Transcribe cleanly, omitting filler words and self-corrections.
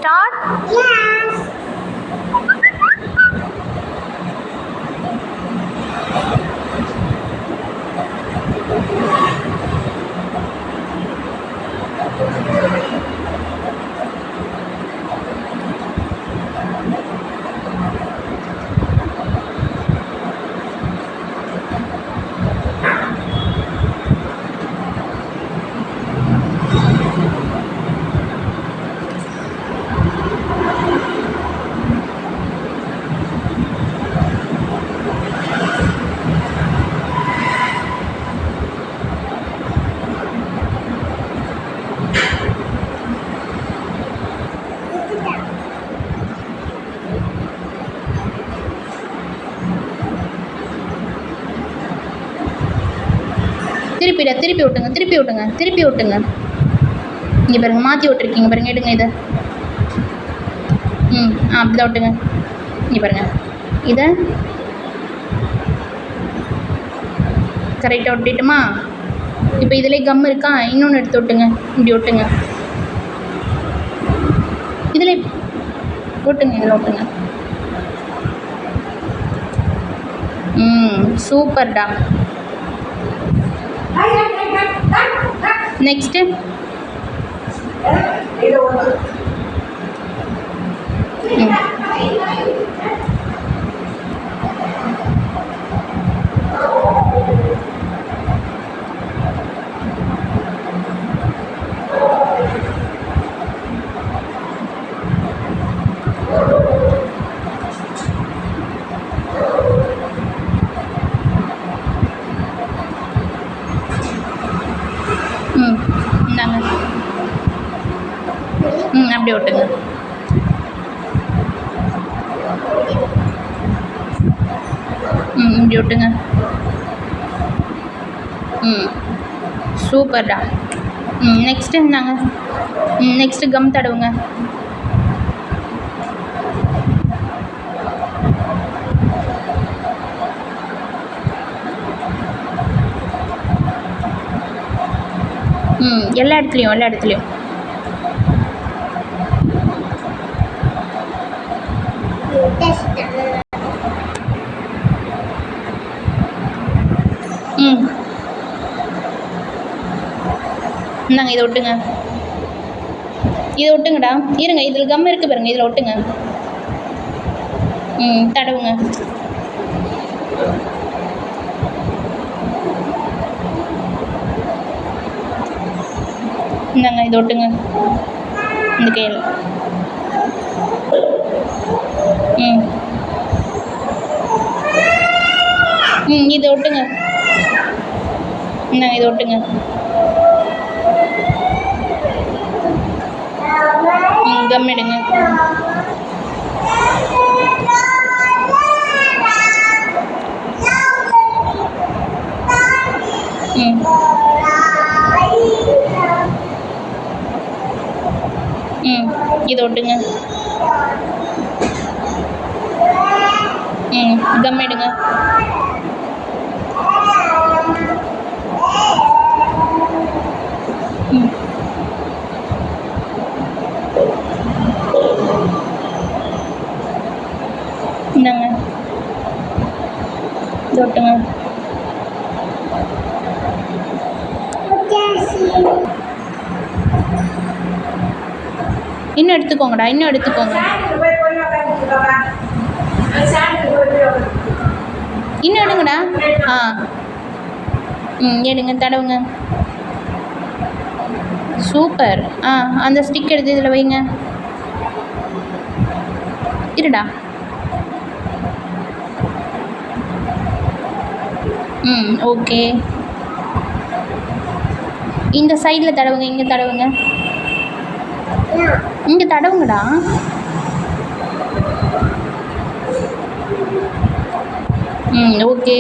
start? Yes. திருப்பி விட்டுங்க. இங்கே பாருங்க, மாற்றி விட்டுருக்கீங்க பாருங்க. எடுங்க இதை. அப்படிதான் விட்டுங்க. இங்கே பாருங்க, இதை கரெக்டாக விட்டுட்டுமா? இப்போ இதிலே கம் இருக்கா? இன்னொன்று எடுத்து விட்டுங்க. இப்படி விட்டுங்க. இதில் விட்டுங்க, இதில் விட்டுங்க. சூப்பர்டா. நெக்ஸ்ட்டு இந்தாங்க. அப்படியே விட்டுங்க. இப்படி விட்டுங்க. சூப்பர்டா. நெக்ஸ்ட்டு இந்தாங்க. நெக்ஸ்ட்டு கம் தடவுங்க. எல்லா இடத்துலையும். இந்தாங்க, இதை விட்டுங்கடா. இருங்க, இதில் கம் இருக்குது பாருங்க, இதில் விட்டுங்க. தடவுங்க. இந்தாங்க, இதை விட்டுங்க. இந்த கையில். இதை விட்டுங்க. இந்தாங்க, இதை விட்டுங்க. கம் எடுங்க. இதை விட்டுங்க. கம் எடுங்க. இந்தாங்க, இதை விட்டுங்க. இன்னும் எடுத்துக்கோங்கடா, இன்னும் எடுத்துக்கோங்க. இன்னும் எடுங்கடா. எடுங்க, தடவுங்க. சூப்பர். அந்த ஸ்டிக் எடுத்து இதில் வைங்க. இருடா. ஓகே. இந்த சைடில் தடவுங்க. இங்கே தடவுங்க. இங்கே தடவுங்கடா. ஓகே.